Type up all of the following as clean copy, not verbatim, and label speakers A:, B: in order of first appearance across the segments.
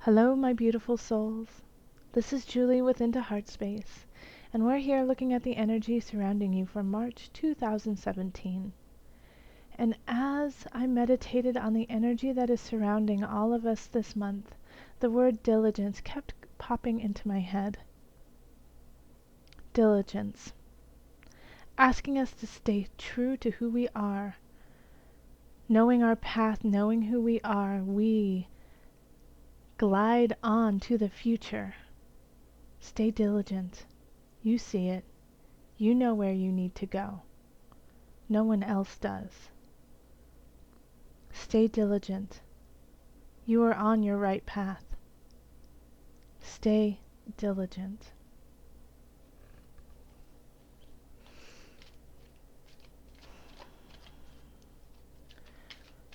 A: Hello, my beautiful souls. This is Julie with Heartspace, and we're here looking at the energy surrounding you for March 2017. And as I meditated on the energy that is surrounding all of us this month, the word diligence kept popping into my head. Diligence. Asking us to stay true to who we are. Knowing our path, knowing who we are, we glide on to the future. Stay diligent. You see it. You know where you need to go. No one else does. Stay diligent. You are on your right path. Stay diligent.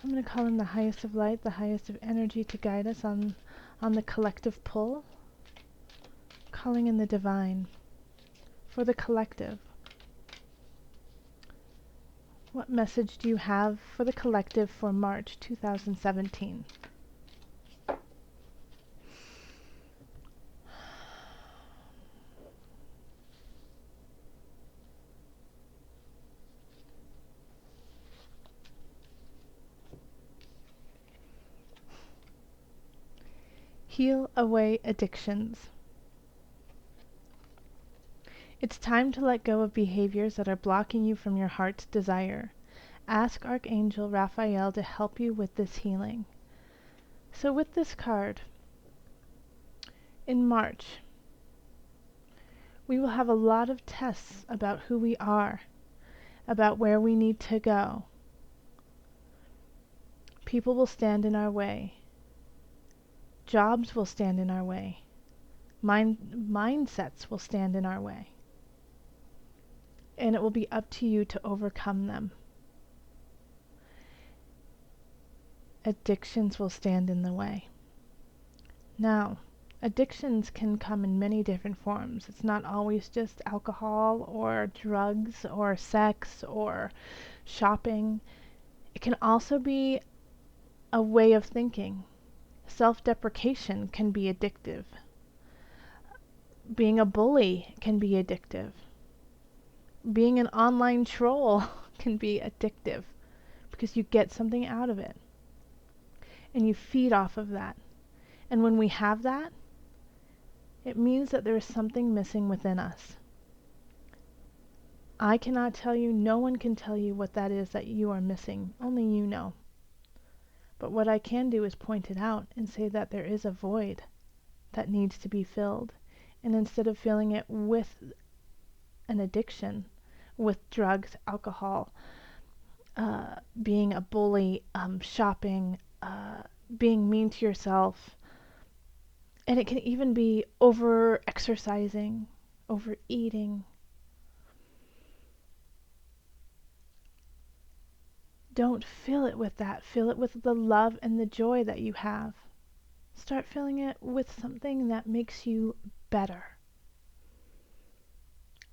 A: I'm going to call in the highest of light, the highest of energy to guide us on the collective pull. Calling in the divine for the collective. What message do you have for the collective for March 2017? Heal away addictions. It's time to let go of behaviors that are blocking you from your heart's desire. Ask Archangel Raphael to help you with this healing. So with this card, in March, we will have a lot of tests about who we are, about where we need to go. People will stand in our way. Jobs will stand in our way. Mindsets will stand in our way. And it will be up to you to overcome them. Addictions will stand in the way. Now, addictions can come in many different forms. It's not always just alcohol or drugs or sex or shopping. It can also be a way of thinking. Self-deprecation can be addictive. Being a bully can be addictive. Being an online troll can be addictive because you get something out of it and you feed off of that. And when we have that, it means that there is something missing within us. I cannot tell you, no one can tell you what that is that you are missing. Only you know. But what I can do is point it out and say that there is a void that needs to be filled. And instead of filling it with an addiction, with drugs, alcohol, being a bully, shopping, being mean to yourself, and it can even be over-exercising, overeating. Don't fill it with that. Fill it with the love and the joy that you have. Start filling it with something that makes you better.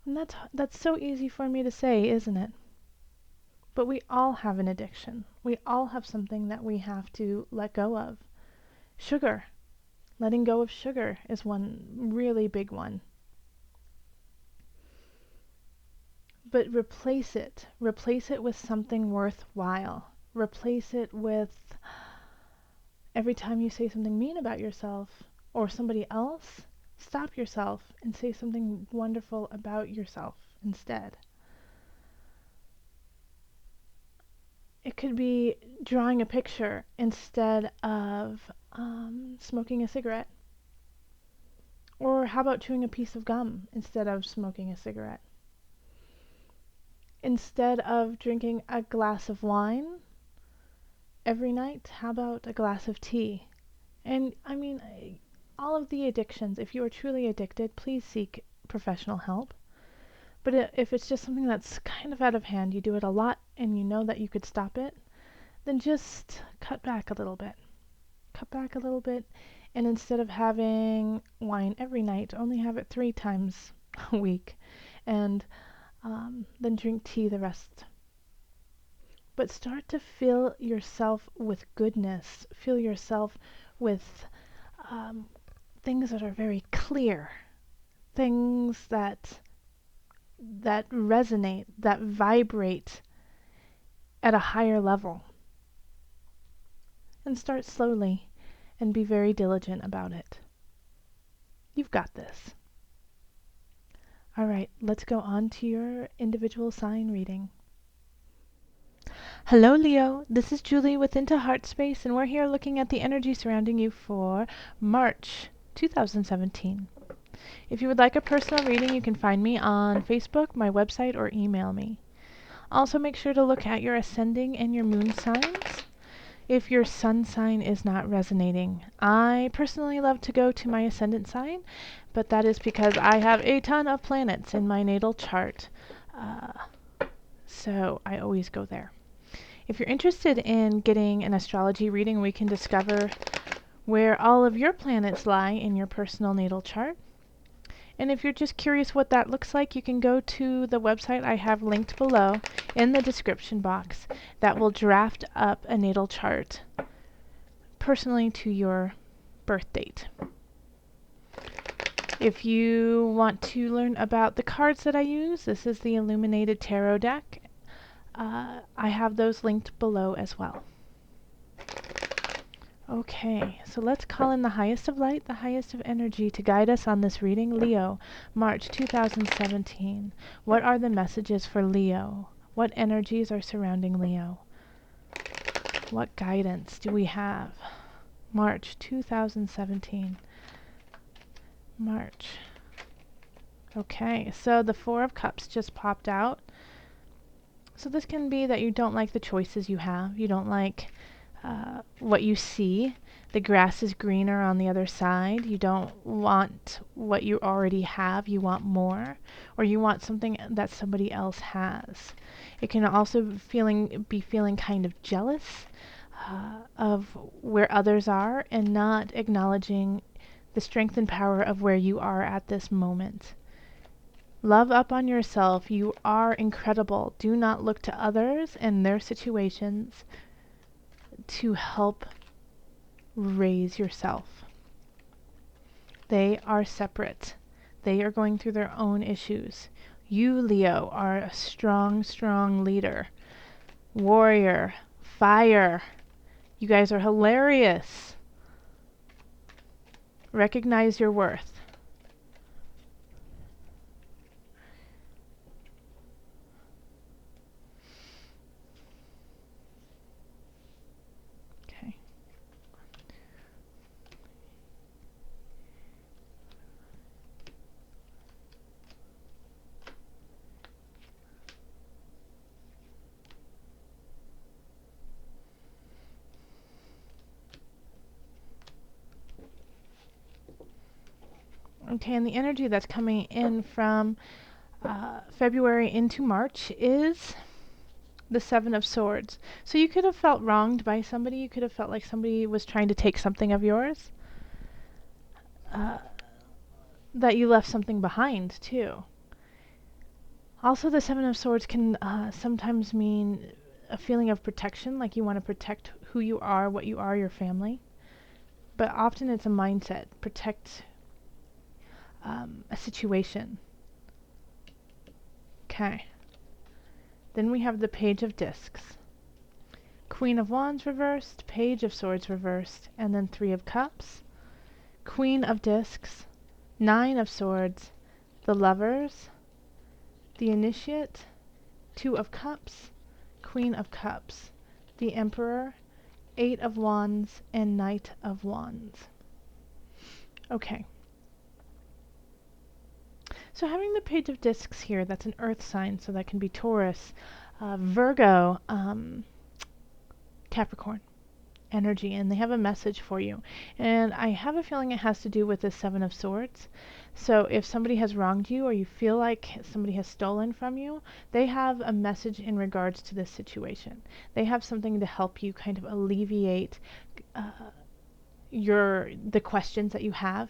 A: And that's so easy for me to say, isn't it? But we all have an addiction. We all have something that we have to let go of. Sugar. Letting go of sugar is one really big one. But replace it. Replace it with something worthwhile. Replace it with every time you say something mean about yourself or somebody else, stop yourself and say something wonderful about yourself instead. It could be drawing a picture instead of smoking a cigarette. Or how about chewing a piece of gum instead of smoking a cigarette? Instead of drinking a glass of wine every night, how about a glass of tea? And I mean, all of the addictions, if you are truly addicted, please seek professional help. But if it's just something that's kind of out of hand, you do it a lot and you know that you could stop it, then just cut back a little bit. Cut back a little bit, and instead of having wine every night, only have it 3 times a week, and then drink tea the rest. But start to fill yourself with goodness. Fill yourself with things that are very clear, things that resonate, that vibrate at a higher level. And start slowly and be very diligent about it. You've got this. All right, let's go on to your individual sign reading. Hello, Leo. This is Julie with Heartspace, and we're here looking at the energy surrounding you for March 2017. If you would like a personal reading, you can find me on Facebook, my website, or email me. Also, make sure to look at your ascending and your moon signs if your sun sign is not resonating. I personally love to go to my ascendant sign, but that is because I have a ton of planets in my natal chart. So I always go there. If you're interested in getting an astrology reading, we can discover where all of your planets lie in your personal natal chart. And if you're just curious what that looks like, you can go to the website I have linked below in the description box that will draft up a natal chart personally to your birth date. If you want to learn about the cards that I use, this is the Illuminated Tarot deck. I have those linked below as well. Okay, so let's call in the highest of light, the highest of energy to guide us on this reading. Leo, March 2017. What are the messages for Leo? What energies are surrounding Leo? What guidance do we have? March 2017. March. Okay, so the Four of Cups just popped out. So this can be that you don't like the choices you have. You don't like what you see. The grass is greener on the other side. You don't want what you already have. You want more, or you want something that somebody else has. It can also be feeling kind of jealous of where others are and not acknowledging the strength and power of where you are at this moment. Love up on yourself. You are incredible. Do not look to others and their situations to help raise yourself. They are separate. They are going through their own issues. You, Leo, are a strong, strong leader. Warrior. Fire. You guys are hilarious. Recognize your worth. Okay, and the energy that's coming in from February into March is the Seven of Swords. So you could have felt wronged by somebody. You could have felt like somebody was trying to take something of yours. That you left something behind, too. Also, the Seven of Swords can sometimes mean a feeling of protection, like you want to protect who you are, what you are, your family. But often it's a mindset. Protect a situation. Okay. Then we have the Page of Discs. Queen of Wands reversed, Page of Swords reversed, and then Three of Cups. Queen of Discs, Nine of Swords, the Lovers, the Initiate, Two of Cups, Queen of Cups, the Emperor, Eight of Wands, and Knight of Wands. Okay. So having the Page of Discs here, that's an earth sign, so that can be Taurus, Virgo, Capricorn energy, and they have a message for you. And I have a feeling it has to do with the Seven of Swords. So if somebody has wronged you or you feel like somebody has stolen from you, they have a message in regards to this situation. They have something to help you kind of alleviate the questions that you have.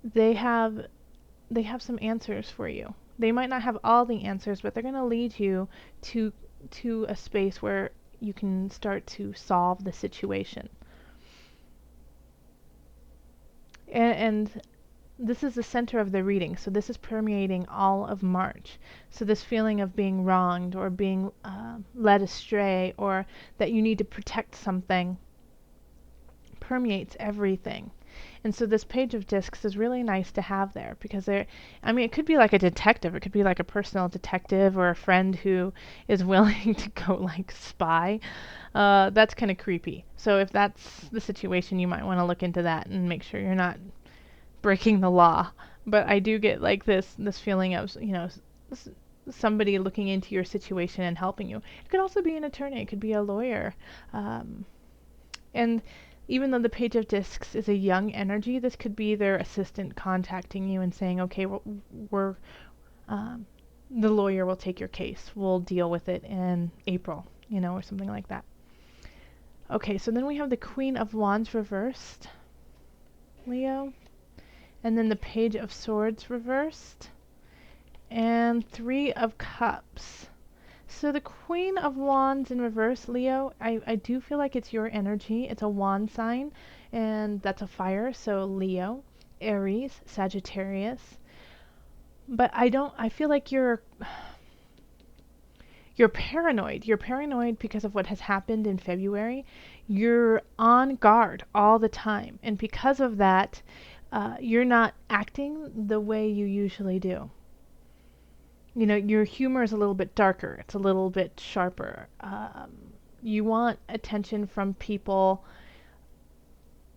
A: They have some answers for you. They might not have all the answers, but they're going to lead you to a space where you can start to solve the situation. And this is the center of the reading, so this is permeating all of March. So this feeling of being wronged or being led astray, or that you need to protect something, permeates everything. And so this page of discs is really nice to have there, because it could be like a detective, it could be like a personal detective or a friend who is willing to go like spy. That's kind of creepy. So if that's the situation, you might want to look into that and make sure you're not breaking the law. But I do get like this feeling of, somebody looking into your situation and helping you. It could also be an attorney, it could be a lawyer. And even though the page of discs is a young energy, this could be their assistant contacting you and saying, okay, we're the lawyer will take your case, we'll deal with it in April, or something like that. Okay, so then we have the Queen of Wands reversed, Leo. And then the Page of Swords reversed, and Three of Cups. So the Queen of Wands in reverse, Leo, I do feel like it's your energy. It's a wand sign, and that's a fire, so Leo, Aries, Sagittarius. But I feel like you're paranoid. You're paranoid because of what has happened in February. You're on guard all the time, and because of that, you're not acting the way you usually do. Your humor is a little bit darker. It's a little bit sharper. You want attention from people,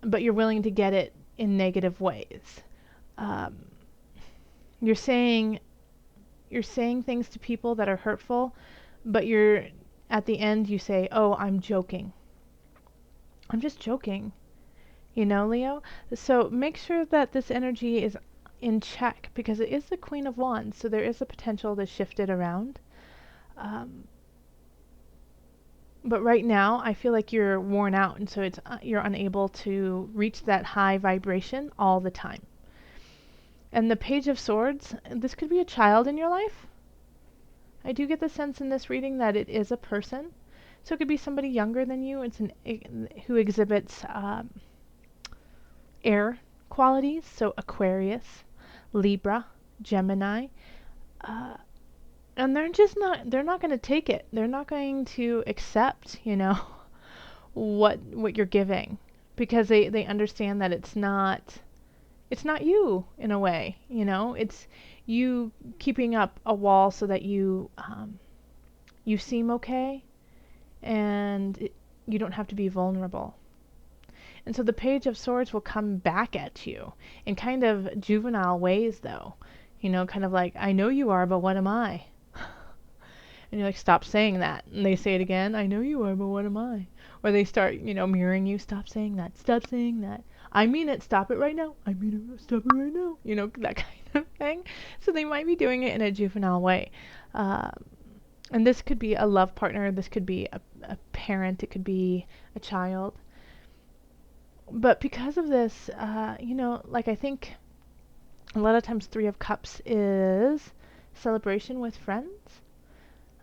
A: but you're willing to get it in negative ways. You're saying things to people that are hurtful, but at the end you say, "Oh, I'm joking. I'm just joking." Leo? So make sure that this energy is in check, because it is the Queen of Wands, so there is a potential to shift it around. But right now, I feel like you're worn out, and so you're unable to reach that high vibration all the time. And the Page of Swords, this could be a child in your life. I do get the sense in this reading that it is a person. So it could be somebody younger than you. Who exhibits air qualities, so Aquarius, Libra, Gemini, and they're not going to take it. They're not going to accept, what you're giving, because they understand that it's not you in a way, it's you keeping up a wall so that you seem okay, and you don't have to be vulnerable. And so the Page of Swords will come back at you in kind of juvenile ways, though. Kind of like, I know you are, but what am I? And you're like, stop saying that. And they say it again, I know you are, but what am I? Or they start, mirroring you, stop saying that, stop saying that. I mean it, stop it right now. I mean it, stop it right now. That kind of thing. So they might be doing it in a juvenile way. And this could be a love partner, this could be a parent, it could be a child. But because of this, I think a lot of times Three of Cups is celebration with friends,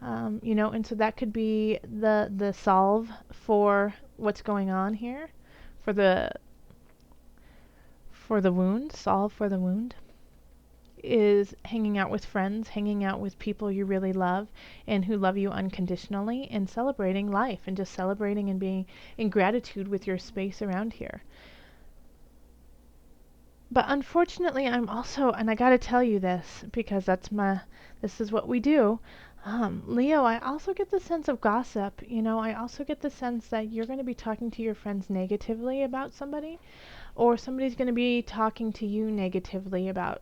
A: and so that could be the solve for what's going on here, for the wound, solve for the wound, is hanging out with friends, hanging out with people you really love and who love you unconditionally, and celebrating life and just celebrating and being in gratitude with your space around here. But unfortunately, I'm also, and I gotta tell you this, because this is what we do, Leo, I also get the sense of gossip. I also get the sense that you're going to be talking to your friends negatively about somebody, or somebody's going to be talking to you negatively about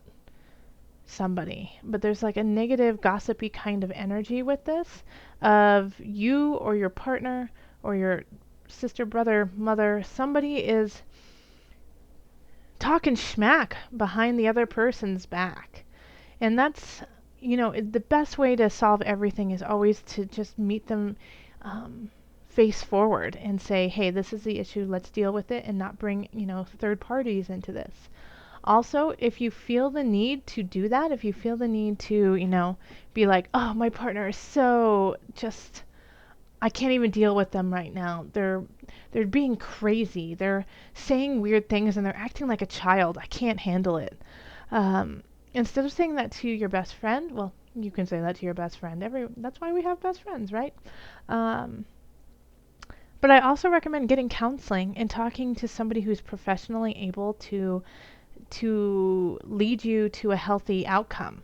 A: somebody. But there's like a negative, gossipy kind of energy with this, of you or your partner or your sister, brother, mother, somebody is talking schmack behind the other person's back. And that's, the best way to solve everything is always to just meet them face forward and say, hey, this is the issue, let's deal with it, and not bring, third parties into this. Also, if you feel the need to do that, if you feel the need to, be like, oh, my partner is so just I can't even deal with them right now. They're being crazy. They're saying weird things and they're acting like a child. I can't handle it. Instead of saying that to your best friend, well, you can say that to your best friend. That's why we have best friends, right? But I also recommend getting counseling and talking to somebody who's professionally able to lead you to a healthy outcome.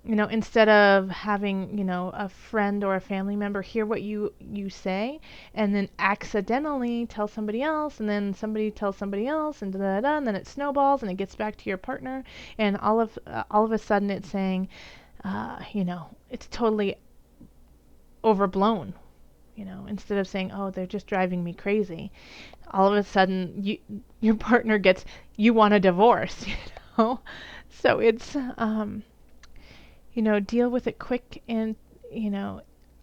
A: Instead of having, a friend or a family member hear what you say and then accidentally tell somebody else, and then somebody tells somebody else, and and then it snowballs and it gets back to your partner, and all of a sudden it's saying, it's totally overblown. Instead of saying, oh, they're just driving me crazy, all of a sudden your partner gets, you want a divorce, So it's, deal with it quick and,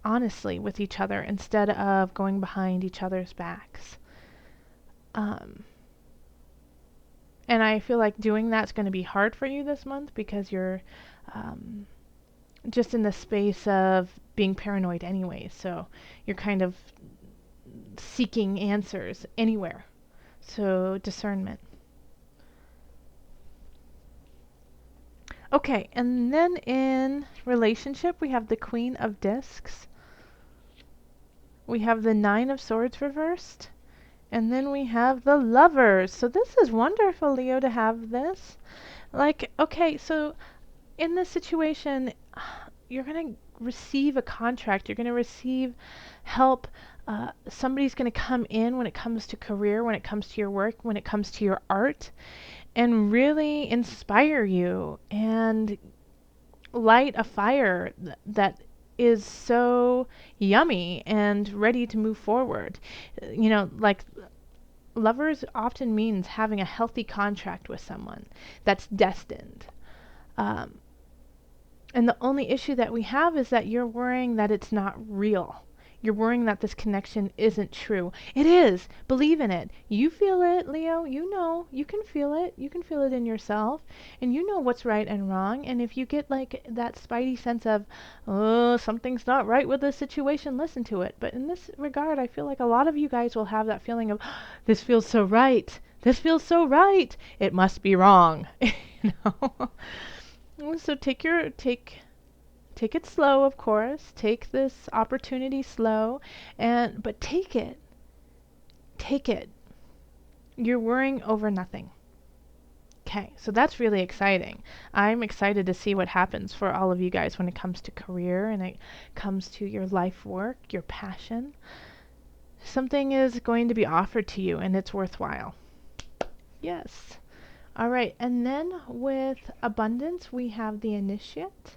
A: honestly with each other instead of going behind each other's backs. And I feel like doing that's going to be hard for you this month because you're just in the space of being paranoid anyway. So you're kind of seeking answers anywhere. So discernment. Okay, and then in relationship, we have the Queen of Discs. We have the Nine of Swords reversed. And then we have the Lovers. So this is wonderful, Leo, to have this. Like, okay, so in this situation, you're going to receive a contract. You're going to receive help. Somebody's going to come in when it comes to career, when it comes to your work, when it comes to your art, and really inspire you and light a fire that is so yummy and ready to move forward. Like lovers often means having a healthy contract with someone that's destined. And the only issue that we have is that you're worrying that it's not real. You're worrying that this connection isn't true. It is. Believe in it. You feel it, Leo. You can feel it. You can feel it in yourself. And you know what's right and wrong. And if you get like that spidey sense of, oh, something's not right with this situation, listen to it. But in this regard, I feel like a lot of you guys will have that feeling of, this feels so right. This feels so right. It must be wrong. So take it slow, of course. Take this opportunity slow, but take it. Take it. You're worrying over nothing. Okay, so that's really exciting. I'm excited to see what happens for all of you guys when it comes to career and it comes to your life work, your passion. Something is going to be offered to you and it's worthwhile. Yes. All right, and then with abundance, we have the Initiate.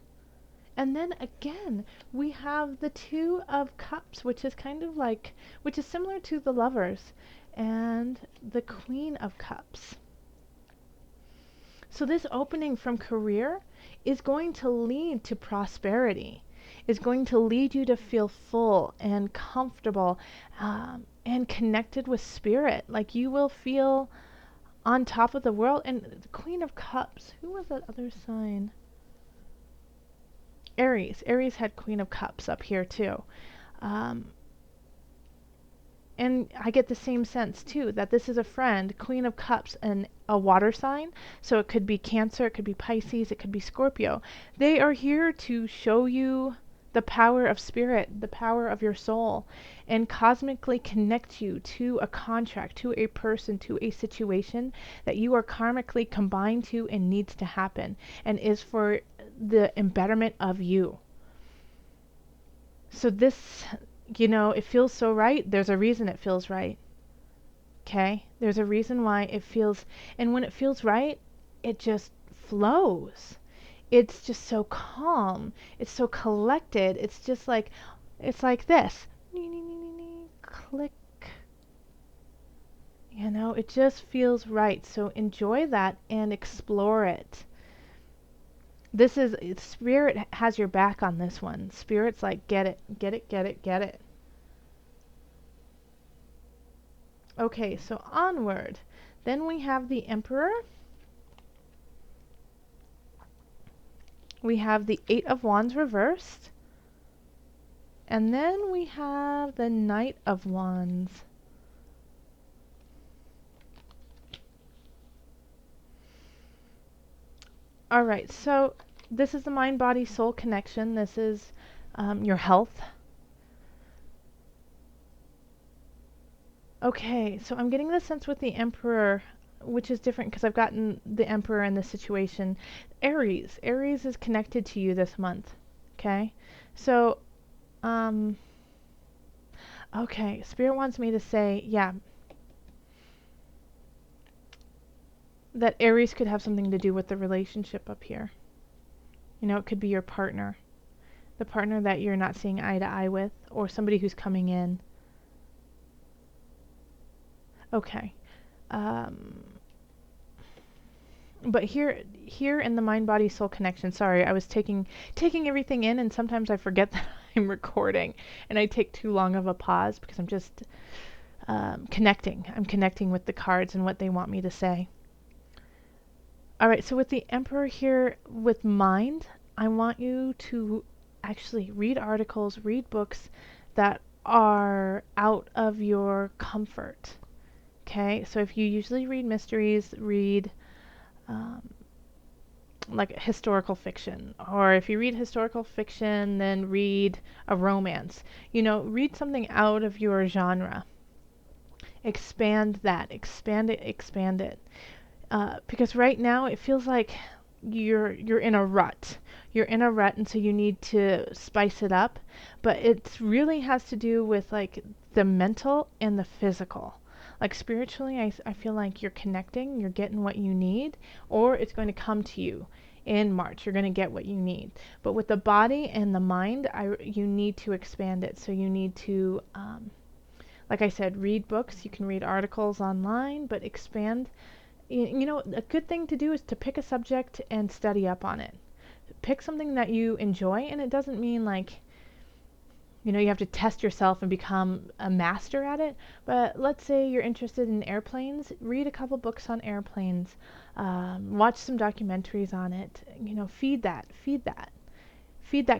A: And then again, we have the Two of Cups, which is similar to the Lovers, and the Queen of Cups. So this opening from career is going to lead to prosperity, is going to lead you to feel full and comfortable and connected with spirit. Like you will feel on top of the world. And the Queen of Cups, who was that other sign? Aries. Aries had Queen of Cups up here too. And I get the same sense too, that this is a friend, Queen of Cups, and a water sign. So it could be Cancer, it could be Pisces, it could be Scorpio. They are here to show you the power of spirit, the power of your soul, and cosmically connect you to a contract, to a person, to a situation that you are karmically combined to and needs to happen, and is for the embetterment of you. So this, it feels so right. There's a reason it feels right. Okay? There's a reason why it feels, and when it feels right, it just flows. It's just so calm. It's so collected. It's like this. Click. It just feels right. So enjoy that and explore it. Spirit has your back on this one. Spirit's like, get it, get it, get it, get it. Okay, so onward. Then we have the Emperor. We have the Eight of Wands reversed. And then we have the Knight of Wands. All right, so this is the mind-body-soul connection. This is your health. Okay, so I'm getting the sense with the Emperor, which is different because I've gotten the Emperor in this situation. Aries. Aries is connected to you this month. Okay? So, okay, Spirit wants me to say, yeah, that Aries could have something to do with the relationship up here. You know, it could be your partner. The partner that you're not seeing eye to eye with, or somebody who's coming in. Okay. But here in the mind body soul connection, sorry, I was taking everything in, and sometimes I forget that I'm recording and I take too long of a pause because I'm just connecting. I'm connecting with the cards and what they want me to say. All right, so with the Emperor here with mind, I want you to actually read articles, read books that are out of your comfort. Okay, so if you usually read mysteries, read like historical fiction, or if you read historical fiction, then read a romance. You know, read something out of your genre. Expand that, expand it, expand it. Because right now it feels like you're in a rut. You're in a rut, and so you need to spice it up. But it really has to do with like the mental and the physical. Like spiritually, I feel like you're connecting, you're getting what you need, or it's going to come to you in March. You're going to get what you need. But with the body and the mind, you need to expand it. So you need to, like I said, read books. You can read articles online, but expand. You know, a good thing to do is to pick a subject and study up on it. Pick something that you enjoy, and it doesn't mean like, you know, you have to test yourself and become a master at it. But let's say you're interested in airplanes, read a couple books on airplanes, watch some documentaries on it. You know, feed that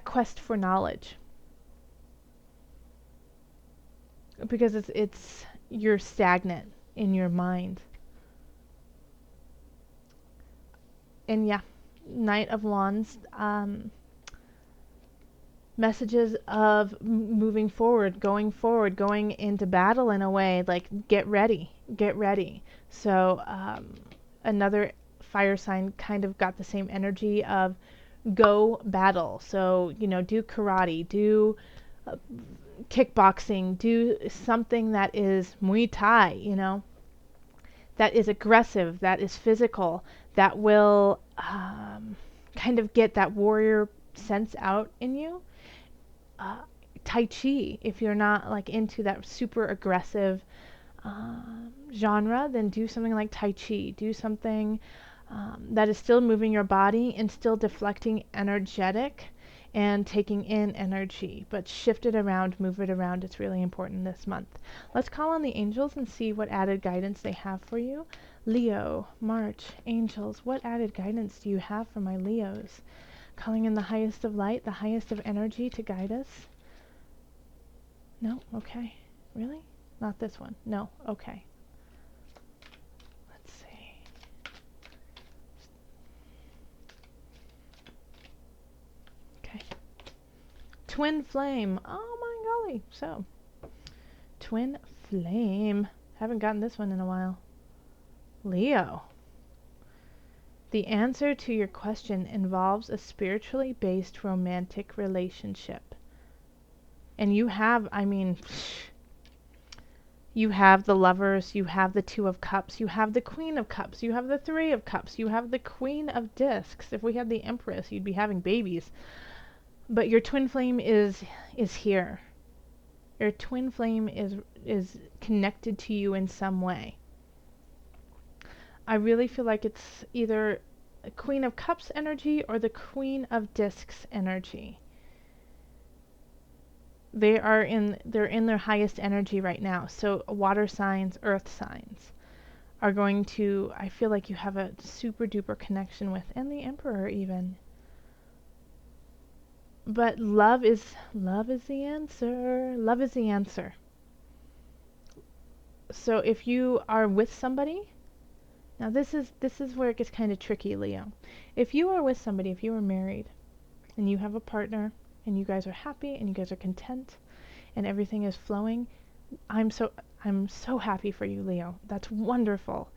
A: quest for knowledge. Because it's you're stagnant in your mind. And yeah, Knight of Wands. Messages of moving forward, going into battle in a way, like get ready. So another fire sign kind of got the same energy of go battle. So, you know, do karate, do kickboxing, do something that is Muay Thai, you know, that is aggressive, that is physical, that will kind of get that warrior sense out in you. Tai Chi, if you're not like into that super aggressive genre, then do something like Tai Chi. Do something that is still moving your body and still deflecting energetic and taking in energy, but shift it around, move it around. It's really important this month. Let's call on the angels and see what added guidance they have for you. Leo, March, angels, what added guidance do you have for my Leos? Calling in the highest of light, the highest of energy to guide us. No? Okay. Really? Not this one. No. Okay. Let's see. Okay. Twin flame. Oh my golly. So, twin flame. Haven't gotten this one in a while. Leo. The answer to your question involves a spiritually based romantic relationship. And you have, I mean, you have the Lovers, you have the Two of Cups, you have the Queen of Cups, you have the Three of Cups, you have the Queen of Discs. If we had the Empress, you'd be having babies. But your twin flame is here. Your twin flame is connected to you in some way. I really feel like it's either a Queen of Cups energy or the Queen of Discs energy. They're in their highest energy right now. So water signs, earth signs are going to, I feel like you have a super duper connection with, and the Emperor even. But love is the answer. Love is the answer. So if you are with somebody, now this is where it gets kind of tricky, Leo. If you are with somebody, if you are married and you have a partner and you guys are happy and you guys are content and everything is flowing, I'm so happy for you, Leo. That's wonderful.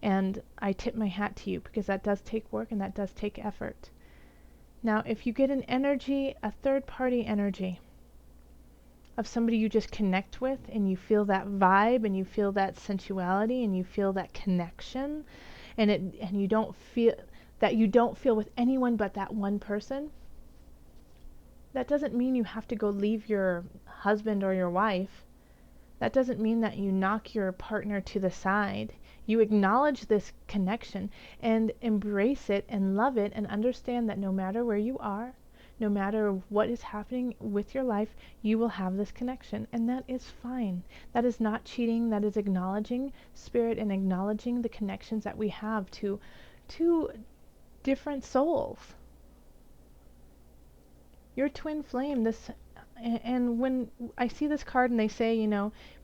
A: And I tip my hat to you because that does take work and that does take effort. Now, if you get an energy, a third party energy of somebody you just connect with and you feel that vibe and you feel that sensuality and you feel that connection and you don't feel with anyone but that one person, that doesn't mean you have to go leave your husband or your wife. That doesn't mean that you knock your partner to the side. You acknowledge this connection and embrace it and love it and understand that no matter where you are, no matter what is happening with your life, you will have this connection. And that is fine. That is not cheating. That is acknowledging spirit and acknowledging the connections that we have to different souls. Your twin flame, and when I see this card and they say,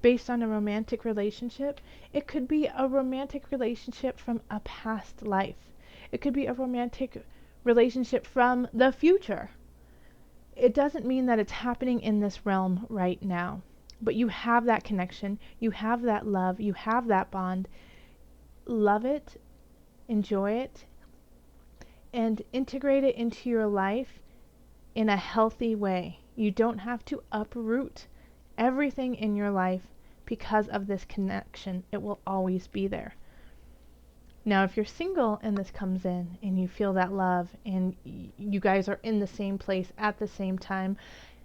A: based on a romantic relationship, it could be a romantic relationship from a past life. It could be a romantic relationship from the future. It doesn't mean that it's happening in this realm right now. But you have that connection, you have that love, you have that bond. Love it, enjoy it, and integrate it into your life in a healthy way. You don't have to uproot everything in your life because of this connection. It will always be there. Now, if you're single and this comes in and you feel that love and you guys are in the same place at the same time,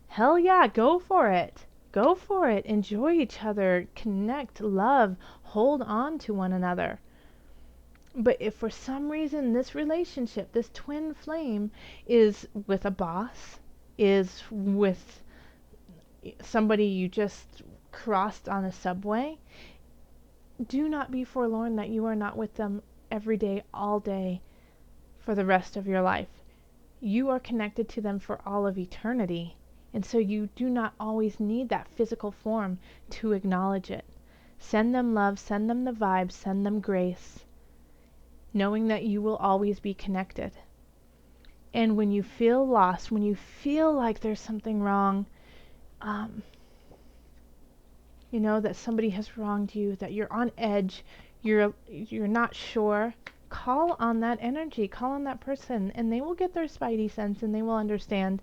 A: hell yeah, go for it. Go for it. Enjoy each other. Connect, love, hold on to one another. But if for some reason this relationship, this twin flame, is with a boss, is with somebody you just crossed on a subway, do not be forlorn that you are not with them every day, all day, for the rest of your life. You are connected to them for all of eternity, and so you do not always need that physical form to acknowledge it. Send them love, send them the vibe, send them grace, knowing that you will always be connected. And when you feel lost, when you feel like there's something wrong, that somebody has wronged you, that you're on edge, you're not sure, call on that energy, call on that person, and they will get their spidey sense and they will understand,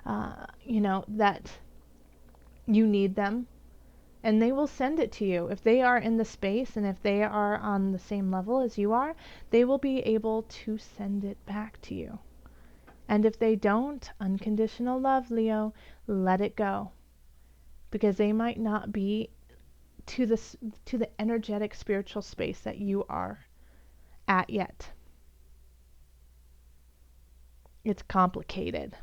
A: that you need them, and they will send it to you. If they are in the space and if they are on the same level as you are, they will be able to send it back to you. And if they don't, unconditional love, Leo, let it go. Because they might not be to the energetic spiritual space that you are at yet. It's complicated.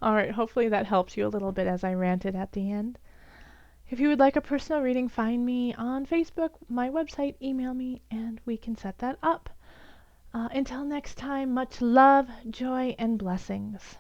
A: All right, hopefully that helps you a little bit as I ranted at the end. If you would like a personal reading, find me on Facebook, my website, email me, and we can set that up. Until next time, much love, joy, and blessings.